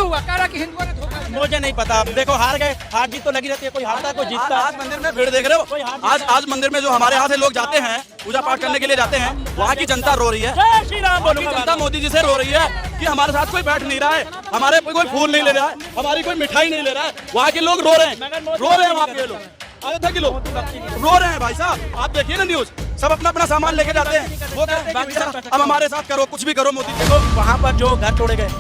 क्यों हुआ? कह रहा कि हिंदुओं ने धोखा दिया। मुझे नहीं पता, देखो हार गए, हार जीत तो लगी रहती है, कोई हारता है कोई जीतता है। आज मंदिर में भीड़ देख रहे हो, आज मंदिर में जो हमारे यहाँ से लोग जाते हैं पूजा पाठ करने के लिए जाते हैं, वहाँ की जनता रो रही है। जय श्री राम वहाँ की जनता मोदी जी से रो रही है कि हमारे साथ कोई बैठ नहीं रहा है, हमारे कोई फूल नहीं ले रहा है, हमारी कोई मिठाई नहीं ले रहा है। वहाँ के लोग रो रहे हैं वहाँ के लोग, अयोध्या के लोग रो रहे हैं। भाई साहब आप देखिए ना न्यूज, सब अपना अपना सामान लेके जाते हैं, वो कहते हैं कि अब हमारे साथ करो, कुछ भी करो मोदी जी। देखो वहाँ पर जो घर तोड़े गए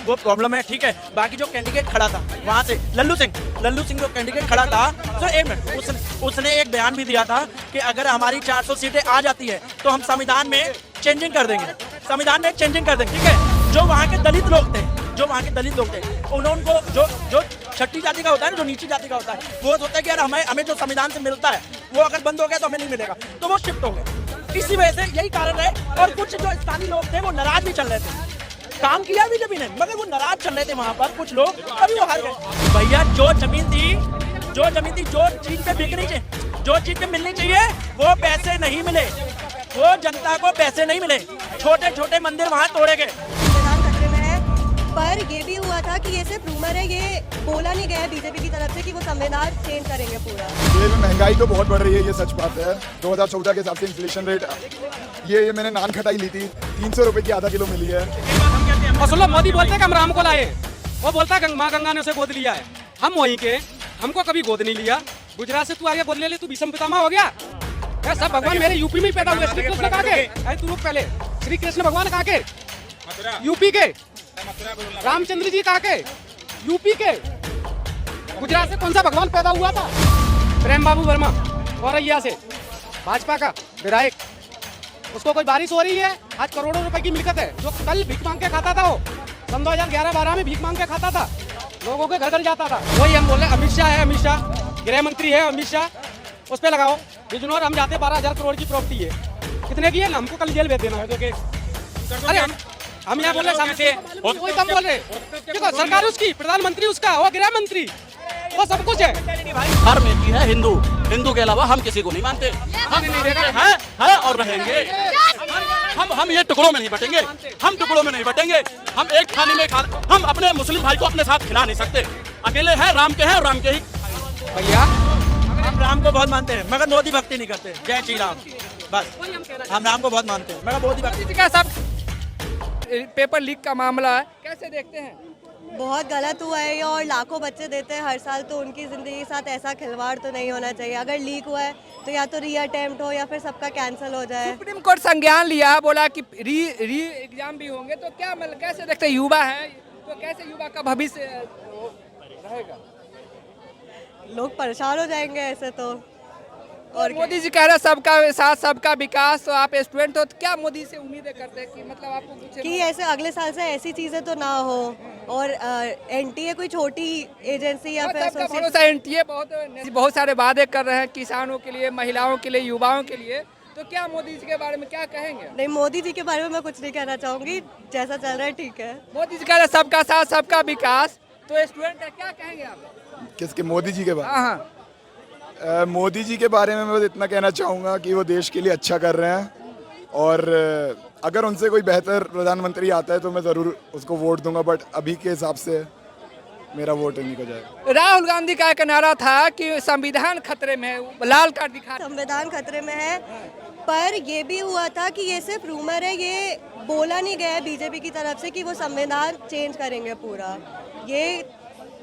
वो प्रॉब्लम है, ठीक है। बाकी जो कैंडिडेट खड़ा था वहाँ से लल्लू सिंह जो कैंडिडेट खड़ा था, तो एक मिनट, उसने एक बयान भी दिया था कि अगर हमारी 400 सीटें आ जाती है तो हम संविधान में चेंजिंग कर देंगे, ठीक है। जो वहाँ के दलित लोग थे, उनको जो छठी जाति का होता है ना, जो नीची जाति का होता है, वो होता है कि यार हमें जो संविधान से मिलता है वो अगर बंद हो गया तो हमें नहीं मिलेगा, तो वो शिफ्ट हो गए। इसी वजह से यही कारण है। और कुछ जो स्थानीय लोग थे वो नाराज भी चल रहे थे, काम किया बीजेपी ने, मगर वो नाराज चल रहे थे वहाँ पर कुछ लोग, अभी वो हार गए। भैया जो जमीन थी, जो चीज पे बिकनी चाहिए, जो चीज पे मिलनी चाहिए, वो पैसे नहीं मिले, वो जनता को पैसे नहीं मिले। छोटे छोटे मंदिर वहाँ तोड़े गए। संविधान खतरे में है, पर ये भी हुआ था कि ये सिर्फ रूमर है, ये बोला नहीं गया बीजेपी की तरफ से कि वो संविधान चेंज करेंगे पूरा। ये महंगाई तो बहुत बढ़ रही है, ये सच बात है। 2014 के हिसाब से इन्फ्लेशन रेट, ये मैंने नान खटाई ली थी, 300 रुपए की आधा किलो मिली है। और मोदी बोलते हैं कि हम राम को लाए, वो बोलता है माँ गंगा ने उसे गोद लिया है। हम वहीं के, हमको कभी गोद नहीं लिया। गुजरात से तू आगे बोल ले, तू भीष्म पितामह हो गया। सब भगवान मेरे यूपी में ही पैदा हुए। श्री कृष्ण कहाँ के? अरे तू रुक पहले, श्री कृष्ण भगवान कहाँ के? यूपी के। रामचंद्र जी कहाँ के? यूपी के। गुजरात से कौन सा भगवान पैदा हुआ था? प्रेम बाबू वर्मा औरैया से, भाजपा का विधायक। उसको कोई बारिश हो रही है, आज करोड़ों रुपए की मिलकत है, जो कल भीख मांग के खाता था। वो सन 2011-12 में भीख मांग के खाता था, लोगों के घर घर जाता था। वही हम बोल रहे, अमित शाह है, अमित शाह गृह मंत्री है, अमित शाह, उस पे लगाओ बिजनौर। हम जाते 12,000 करोड़ की प्रॉपर्टी है, कितने की है ना, हमको कल जेल भेज देना है तो केस। अरे हम यहाँ बोल रहे सामने, वही कम बोल रहे, देखो सरकार उसकी, प्रधानमंत्री उसका, वो गृह मंत्री, वो सब कुछ है। धर्म एक ही है, हिंदू के अलावा हम किसी को नहीं मानते। हम हैं और रहेंगे। हम ये टुकड़ों में नहीं बटेंगे, हम एक थाली में हम अपने मुस्लिम भाई को अपने साथ खिला नहीं सकते। अकेले हैं, राम के हैं और राम के ही। भैया हम राम को बहुत मानते हैं मगर मोदी भक्ति नहीं करते। जय श्री राम, बस हम राम को बहुत मानते हैं मगर मोदी भक्ति। क्या सब पेपर लीक का मामला है, कैसे देखते हैं? बहुत गलत हुआ है ये, और लाखों बच्चे देते हैं हर साल, तो उनकी ज़िंदगी के साथ ऐसा खिलवाड़ तो नहीं होना चाहिए। अगर लीक हुआ है तो या तो री अटेम्प्ट हो या फिर सबका कैंसिल हो जाए। सुप्रीम कोर्ट संज्ञान लिया, बोला कि री एग्जाम भी होंगे, तो क्या मतलब कैसे देखते हैं? युवा है तो कैसे युवा का भविष्य रहेगा? लोग परेशान हो जाएंगे ऐसे तो। और मोदी जी कह रहे हैं सबका साथ सबका विकास, तो आप स्टूडेंट हो तो क्या मोदी से उम्मीदें करते हैं कि मतलब आपको कुछ कि ऐसे अगले साल से ऐसी चीज़ें तो ना हो, और एनटीए कोई छोटी एजेंसी या फिर एनटीए बहुत सारे वादे कर रहे हैं किसानों के लिए, महिलाओं के लिए, युवाओं के लिए, तो क्या मोदी जी के बारे में क्या कहेंगे? नहीं, मोदी जी के बारे में मैं कुछ नहीं कहना चाहूँगी, जैसा चल रहा है ठीक है। मोदी जी कह रहे हैं सबका साथ सबका विकास, तो स्टूडेंट है, क्या कहेंगे आप? किसके? मोदी जी के बारे में? हाँ, मोदी जी के बारे में मैं बस इतना कहना चाहूँगा कि वो देश के लिए अच्छा कर रहे हैं, और अगर उनसे कोई बेहतर प्रधानमंत्री आता है तो मैं ज़रूर उसको वोट दूंगा, बट अभी के हिसाब से मेरा वोट इन्हीं को जाएगा। राहुल गांधी का एक नारा था कि संविधान खतरे में है, लाल कार्ड दिखा। संविधान खतरे में है, पर ये भी हुआ था कि ये सिर्फ रूमर है, ये बोला नहीं गया है बीजेपी की तरफ से कि वो संविधान चेंज करेंगे पूरा। ये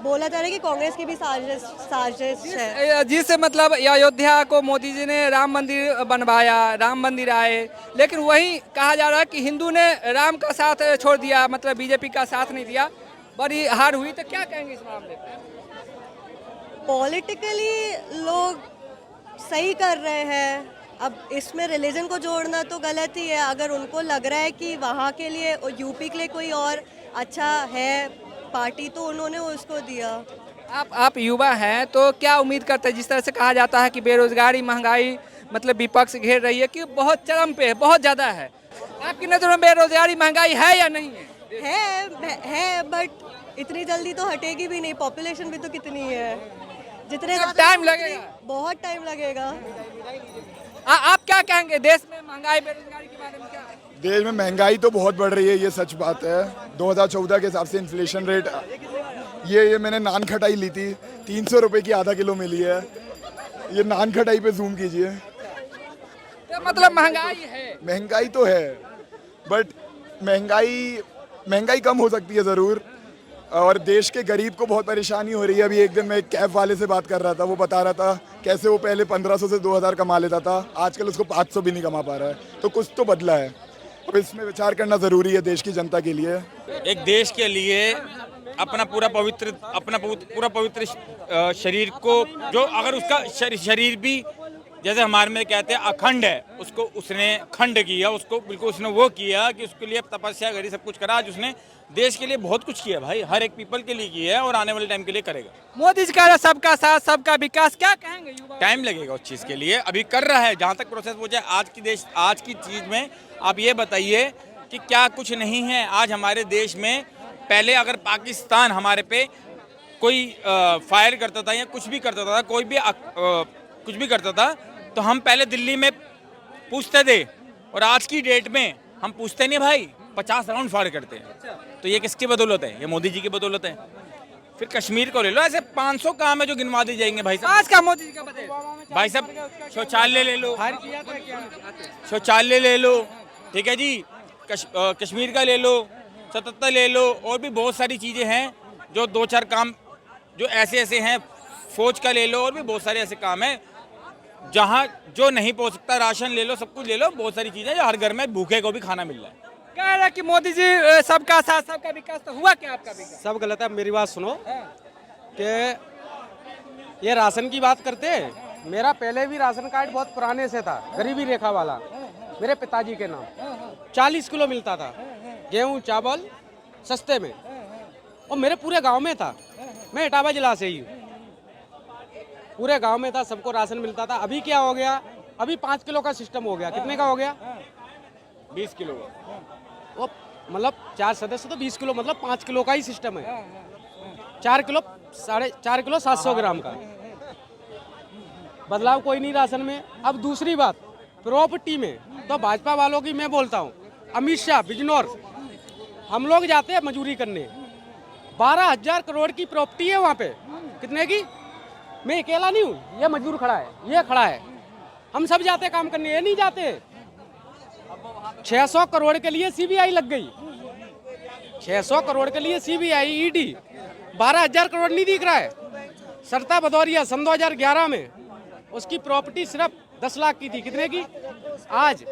बोला जा रहा है कि कांग्रेस की भी साजिश है। जिस मतलब अयोध्या को मोदी जी ने राम मंदिर बनवाया, राम मंदिर आए, लेकिन वही कहा जा रहा है कि हिंदू ने राम का साथ छोड़ दिया, मतलब बीजेपी का साथ नहीं दिया, बड़ी हार हुई। तो क्या कहेंगे इस मामले में? पॉलिटिकली लोग सही कर रहे हैं, अब इसमें रिलीजन को जोड़ना तो गलत ही है। अगर उनको लग रहा है कि वहाँ के लिए और यूपी के लिए कोई और अच्छा है पार्टी, तो उन्होंने उसको दिया। आप युवा हैं तो क्या उम्मीद करते हैं? जिस तरह से कहा जाता है कि बेरोजगारी, महंगाई मतलब विपक्ष घेर रही है कि बहुत चरम पे है, बहुत ज़्यादा है, आपकी नज़र में बेरोजगारी, महंगाई है या नहीं है? है, बट इतनी जल्दी तो हटेगी भी नहीं। पॉपुलेशन भी तो कितनी है, जितने टाइम लगेगा, बहुत टाइम लगेगा। आप क्या कहेंगे देश में महंगाई बेरोजगारी के बारे में क्या? देश में महंगाई तो बहुत बढ़ रही है, ये सच बात है। 2014 के हिसाब से इन्फ्लेशन रेट, ये मैंने नान खटाई ली थी, 300 रुपए की आधा किलो मिली है। ये नान खटाई पे जूम कीजिए। तो मतलब महंगाई है। महंगाई तो है, बट महंगाई कम हो सकती है ज़रूर। और देश के गरीब को बहुत परेशानी हो रही है। अभी एक दिन मैं एक कैब वाले से बात कर रहा था, वो बता रहा था कैसे वो पहले 1500 से 2000 कमा लेता था, आजकल उसको 500 भी नहीं कमा पा रहा है। तो कुछ तो बदला है, अब इसमें विचार करना ज़रूरी है देश की जनता के लिए। एक देश के लिए अपना पूरा पवित्र शरीर को, जो अगर उसका शरीर भी जैसे हमारे में कहते हैं अखंड है, उसको उसने खंड किया, उसको बिल्कुल उसने वो किया कि उसके लिए तपस्या करी, सब कुछ करा। आज उसने देश के लिए बहुत कुछ किया भाई, हर एक पीपल के लिए किया है और आने वाले टाइम के लिए करेगा। मोदी जी का सबका साथ सबका विकास, क्या कहेंगे युवा? टाइम लगेगा उस चीज़ के लिए, अभी कर रहा है। जहाँ तक प्रोसेस हो जाए आज की चीज़ में आप ये बताइए कि क्या कुछ नहीं है आज हमारे देश में। पहले अगर पाकिस्तान हमारे पे कोई फायर करता था या कुछ भी करता था, कोई भी कुछ भी करता था, तो हम पहले दिल्ली में पूछते थे, और आज की डेट में हम पूछते नहीं भाई, 50 राउंड फायर करते हैं। तो ये किसकी बदौलत है? ये मोदी जी की बदौलत है। फिर कश्मीर को ले लो, ऐसे 500 काम है जो गिनवा दी जाएंगे भाई साहब। आज का मोदी जी का बजट भाई साहब शौचालय ले लो, शौचालय ले लो, ठीक है जी, कश्मीर का ले लो, 77 ले लो, और भी बहुत सारी चीज़ें हैं जो 2-4 काम जो ऐसे हैं, फौज का ले लो, और भी बहुत सारे ऐसे काम हैं जहाँ जो नहीं पहुँच सकता। राशन ले लो, सब कुछ ले लो, बहुत सारी चीज़ें जो हर घर में भूखे को भी खाना मिल रहा है। कह रहा है कि मोदी जी सबका साथ सबका विकास, तो हुआ क्या आपका विकास? सब गलत है। मेरी बात सुनो कि ये राशन की बात करते हैं। मेरा पहले भी राशन कार्ड बहुत पुराने से था, गरीबी रेखा वाला, मेरे पिताजी के नाम 40 किलो मिलता था गेहूँ चावल सस्ते में, और मेरे पूरे गांव में था। मैं इटावा जिला से ही हूँ, पूरे गांव में था, सबको राशन मिलता था। अभी क्या हो गया, अभी 5 किलो का सिस्टम हो गया। कितने का हो गया? 20 किलो। वो मतलब 4 सदस्य तो 20 किलो, मतलब 5 किलो का ही सिस्टम है। 4 किलो 4.5 किलो 700 ग्राम का बदलाव कोई नहीं राशन में। अब दूसरी बात प्रॉपर्टी में, तो भाजपा वालों की मैं बोलता हूँ, अमित शाह बिजनौर, हम लोग जाते हैं मजदूरी करने, 12,000 करोड़ की प्रॉपर्टी है वहाँ पे। कितने की? मैं अकेला नहीं हूँ, ये मजदूर खड़ा है, ये खड़ा है, हम सब जाते काम करने, ये नहीं जाते। 600 करोड़ के लिए सीबीआई लग गई, 600 करोड़ के लिए सीबीआई ईडी, 12,000 करोड़ नहीं दिख रहा है। सरता भदौरिया सन 2011 में उसकी प्रॉपर्टी सिर्फ 10 लाख की थी। कितने की? आज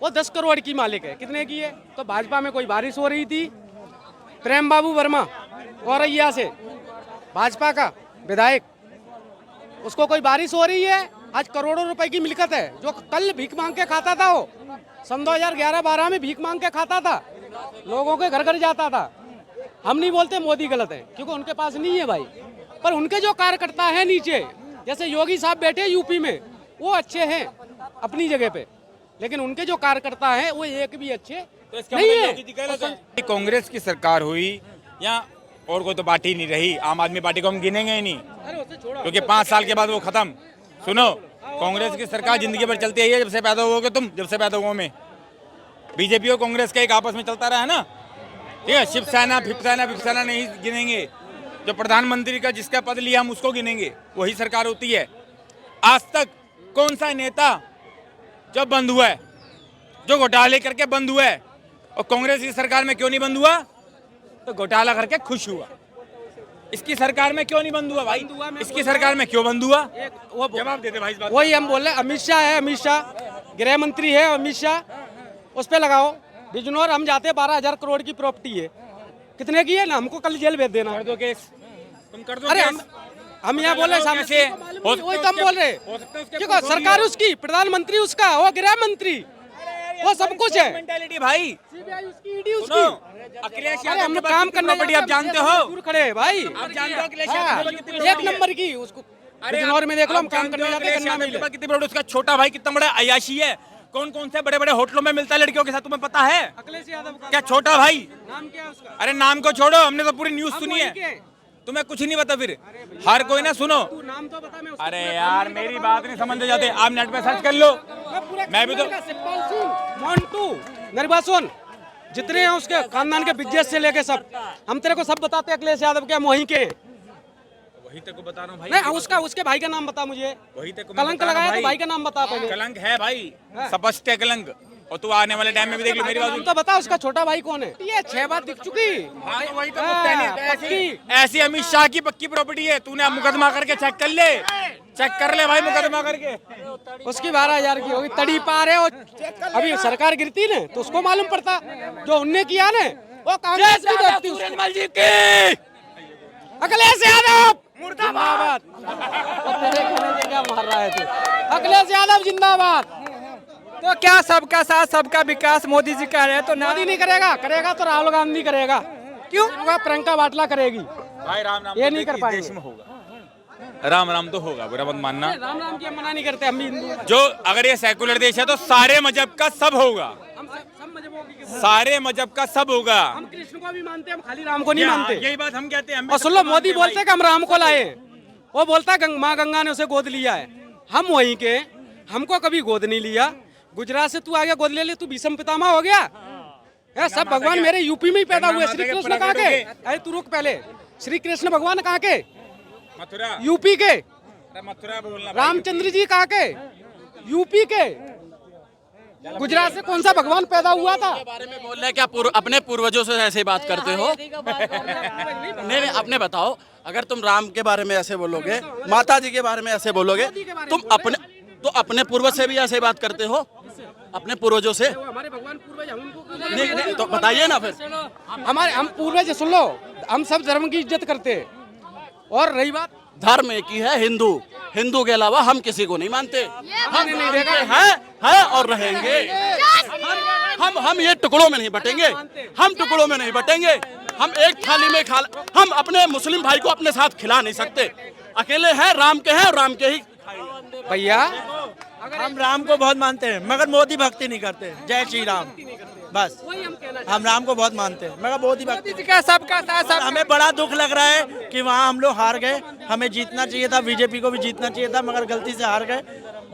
वो 10 करोड़ की मालिक है। कितने की है? तो भाजपा में कोई बारिश हो रही थी, प्रेम बाबू वर्मा औरैया से, भाजपा का विधायक, उसको कोई बारिश हो रही है, आज करोड़ों रुपए की मिलकत है। जो कल भीख मांग के खाता था, वो सन 2011-12 में भीख मांग के खाता था, लोगों के घर घर जाता था। हम नहीं बोलते मोदी गलत है, क्योंकि उनके पास नहीं है भाई, पर उनके जो कार्यकर्ता है नीचे, जैसे योगी साहब बैठे यूपी में, वो अच्छे हैं अपनी जगह पे, लेकिन उनके जो कार्यकर्ता हैं वो एक भी अच्छे तो इसका नहीं मतलब है। कांग्रेस की सरकार हुई या और कोई तो पार्टी नहीं रही, आम आदमी पार्टी को हम गिनेंगे ही नहीं, क्योंकि 5 साल के बाद वो खत्म। सुनो, कांग्रेस की सरकार जिंदगी भर चलती है, जब से पैदा हुए तुम, जब से पैदा हुआ मैं, बीजेपी और कांग्रेस का एक आपस में चलता रहा है ना, ठीक है। शिवसेना फिपसेना नहीं गिनेंगे, जो प्रधानमंत्री का जिसका पद लिया हम उसको गिनेंगे, वही सरकार होती है। आज तक कौन सा नेता जो बंद हुआ है, जो घोटाले करके बंद हुआ है, और कांग्रेस की सरकार में क्यों नहीं बंद हुआ? तो घोटाला करके खुश हुआ। इसकी सरकार में क्यों नहीं बंद हुआ भाई? इसकी सरकार में क्यों बंद हुआ? वो जवाब दे दे भाई इस बात। वही हम बोल रहे हैं, अमित शाह है, अमित शाह गृह मंत्री है, अमित शाह, उस पे लगाओ। बिजनौर हम जाते हैं, 12,000 करोड़ की प्रॉपर्टी है। कितने की है ना, हमको कल जेल भेज देना। कर दो केस, तुम कर दो अरे केस। हम यहाँ बोल रहे हैं सामने से, वही तो हम बोल रहे हैं, क्योंकि सरकार उसकी, प्रधानमंत्री उसका, वो गृह मंत्री, वो सब कुछ है। मेंटालिटी भाई, सीबीआई उसकी, ईडी सुनो, उसकी। अखिलेश अरे यादव हम के पास काम कितनी करने प्रॉपर्टी आप जानते हो? दूर खड़े हैं भाई, आप जानते हो अखिलेश हाँ, यादव के पास कितनी एक प्रॉपर्टी है? नंबर की उसको। अरे बिजनौर में देख लो, हम आप काम जानते करने हो जाते हैं, अखिलेश गन्ना यादव मिल के है। पास कितनी प्रॉपर्टी? उसका छोटा भाई कितना बड़ा अयाशी है, कौन कौन से बड़े बड़े होटलों में मिलता है लड़कियों के साथ, तुम्हें पता है अखिलेश यादव का क्या? छोटा भाई, नाम क्या है उसका? अरे नाम को छोड़ो, हमने तो पूरी न्यूज सुनी है। तुम्हें कुछ नहीं पता फिर हर कोई ना सुनो नाम तो बता, मैं उसको अरे यार मेरी बात नहीं समझ जाते आप नेट पे सर्च कर लो मैं भी तो मोन्टू मेरी बात सुन, जितने हैं उसके खानदान के बिजनेस से लेके सब हम तेरे को सब बताते हैं। अखिलेश यादव के हम वहीं के हैं। वही तक को बता रहा हूँ भाई नहीं उसका उसके भाई का नाम बता मुझे। वही तक को कलंक लगाया तो भाई का नाम बता पहले। कलंक है भाई स्पष्ट है कलंक और तू आने वाले टाइम में भी देख लो मेरी बात नाम तो बता, उसका छोटा भाई कौन है? ये 6 बार दिख चुकी। हाँ, तो वही तो पक्की। ऐसी अमित शाह की पक्की प्रॉपर्टी है तूने मुकदमा करके चेक कर ले, चेक कर ले भाई मुकदमा करके। उसकी 12,000 की होगी तड़ी पार है। अभी सरकार गिरती ना तो उसको मालूम पड़ता जो उनने किया ना वो कांग्रेस की दोस्ती उसकी। अखिलेश यादव मुर्दाबाद। क्या मार रहा है तू? अखिलेश यादव जिंदाबाद। तो क्या सबका साथ सबका विकास मोदी जी कह रहे हैं तो ना मोदी नहीं करेगा, करेगा तो राहुल गांधी करेगा। क्यों? प्रियंका वाटला करेगी। भाई राम राम ये तो नहीं कर देखिए, पाएंगे। देश में होगा राम राम तो होगा, बुरा मत मानना। राम राम की हम मना नहीं करते, हम भी हिंदू हैं। जो अगर ये सेकुलर देश है तो सारे मजहब का सब होगा, हम सब मजहबों की सारे मजहब का सब होगा। हम कृष्ण को भी मानते हैं, हम खाली राम को नहीं मानते। यही बात हम कहते हैं। हम भी और सुन लो, सबको मोदी मानते हैं बोलते भाई। कि हम राम को लाए, वो बोलता माँ गंगा ने उसे गोद लिया है। हम वहीं के, हमको कभी गोद नहीं लिया। गुजरात से तू आगे गोद ले ले, तू भीष्म पितामह हो गया। है सब भगवान मेरे यूपी में ही पैदा हुए। श्री कृष्ण कहाँ के? अरे तू रुक पहले, श्री कृष्ण भगवान कहाँ के? मथुरा यूपी के। मथुरा बोलना भाई। रामचंद्र जी कहाँ के? यूपी के। गुजरात से कौन सा भगवान पैदा हुआ था? बारे में बोल रहे हैं क्या अपने पूर्वजों से ऐसे बात करते हो? नहीं अपने बताओ, अगर तुम राम के बारे में ऐसे बोलोगे, माता जी के बारे में ऐसे बोलोगे, तुम अपने पूर्वज से भी ऐसे बात करते हो? अपने पूर्वजों से? हमारे भगवान पूर्वज हैं, उनको नहीं तो बताइए ना फिर। हमारे हम पूर्वज सुन लो, हम सब धर्म की इज्जत करते हैं। और रही बात धर्म एक ही है, हिंदू के अलावा हम किसी को नहीं मानते। हम नहीं देखा है और रहेंगे। हम ये टुकड़ों में नहीं बटेंगे, हम टुकड़ों में नहीं बटेंगे। हम एक थाली में हम अपने मुस्लिम भाई को अपने साथ खिला नहीं सकते। अकेले हैं, राम के हैं और राम के ही। भैया हम राम को बहुत मानते हैं मगर मोदी भक्ति नहीं करते। जय श्री राम, बस। हम राम को बहुत मानते हैं मगर मोदी भक्ति। मोदी जी का सबका साथ सब हमें बड़ा दुख लग रहा है कि वहाँ हम लोग हार गए। हमें जीतना चाहिए था, बीजेपी को भी जीतना चाहिए था, मगर गलती से हार गए।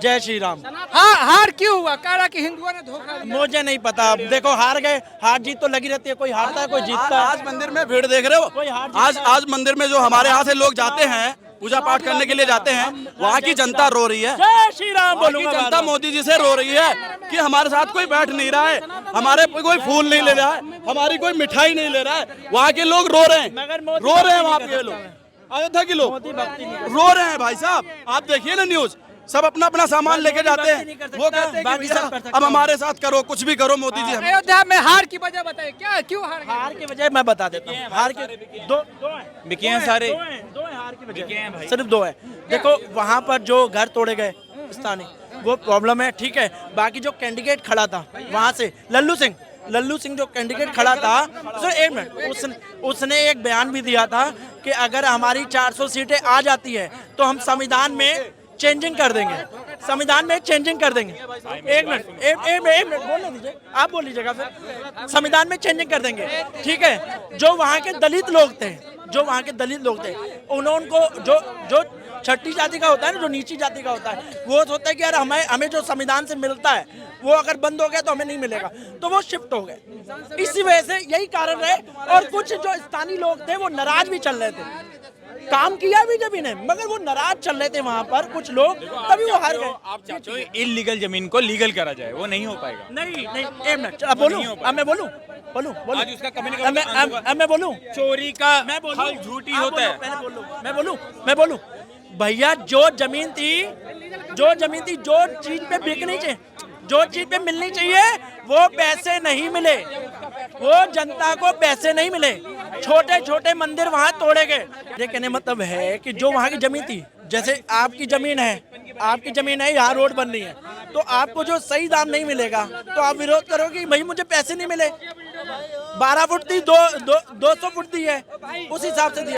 जय श्री राम। हाँ हार क्यों हुआ? कह रहा कि हिंदुओं ने धोखा दिया। मुझे नहीं पता, देखो हार गए। हार जीत तो लगी रहती है, कोई हारता है कोई जीतता है। आज मंदिर में भीड़ देख रहे कोई हो? हार आज मंदिर में जो हमारे यहाँ से लोग जाते हैं पूजा पाठ करने के लिए जाते हैं, वहाँ की जनता रो रही है। जय श्री राम वहाँ की बोलूंगा। जनता मोदी जी से रो रही है कि हमारे साथ कोई बैठ नहीं रहा है, हमारे पे कोई फूल नहीं ले रहा है, हमारी कोई मिठाई नहीं ले रहा है। वहाँ के लोग रो रहे हैं, रो रहे हैं। वहाँ पे लोग, अयोध्या के लोग रो रहे हैं। भाई साहब आप देखिए ना न्यूज, सब अपना अपना सामान लेके जाते हैं। वो कहते हैं कि भैया अब हमारे साथ करो, कुछ भी करो मोदी जी। अयोध्या में हार की वजह बताइए, क्या क्यों हार गए? हार की वजह मैं बता देता हूँ। हार के दो हैं। बिके हैं सारे। दो हैं हार की वजह, सिर्फ 2 है। देखो वहाँ पर जो घर तोड़े गए स्थानीय, वो प्रॉब्लम है, ठीक है। बाकी जो कैंडिडेट खड़ा था वहाँ से, लल्लू सिंह जो कैंडिडेट खड़ा था, सर एक मिनट, उसने एक बयान भी दिया था कि अगर हमारी 400 सीटें आ जाती है तो हम संविधान में चेंजिंग कर देंगे, संविधान में चेंजिंग कर देंगे। एक मिनट बोलने दीजिए, आप बोल लीजिएगा फिर। संविधान में चेंजिंग कर देंगे, ठीक है। जो वहाँ के दलित लोग थे, उनको जो छठी जाति का होता है ना, जो नीची जाति का होता है, वो होता है कि यार हमें जो संविधान से मिलता है वो अगर बंद हो गया तो हमें नहीं मिलेगा, तो वो शिफ्ट हो गए। इसी वजह से यही कारण है। और कुछ जो स्थानीय लोग थे वो नाराज भी चल रहे थे। काम किया बीजेपी ने मगर वो नाराज चल रहे थे वहाँ पर कुछ लोग, तभी वो हार गए। आप चाहते हो इलीगल जमीन को लीगल करा जाए, वो नहीं हो पाएगा। नहीं एक मिनट, अब बोलूं, अब मैं बोलूं। आज उसका कभी ना कभी अब मैं बोलूं। चोरी का मैं बोलूं, हल झूठी होता है। मैं बोलूं भैया, जो जमीन थी, जो चीज पे बिकनी चाहिए, जो चीज पे मिलनी चाहिए, वो पैसे नहीं मिले, वो जनता को पैसे नहीं मिले। छोटे छोटे मंदिर वहाँ तोड़े गए। ये कहने मतलब है कि जो वहाँ की जमीन थी, जैसे आपकी जमीन है, यहाँ रोड बन रही है, तो आपको जो सही दाम नहीं मिलेगा तो आप विरोध करोगे भाई मुझे पैसे नहीं मिले। 12 फुट थी, 200 फुट दी है, उस हिसाब से दिया।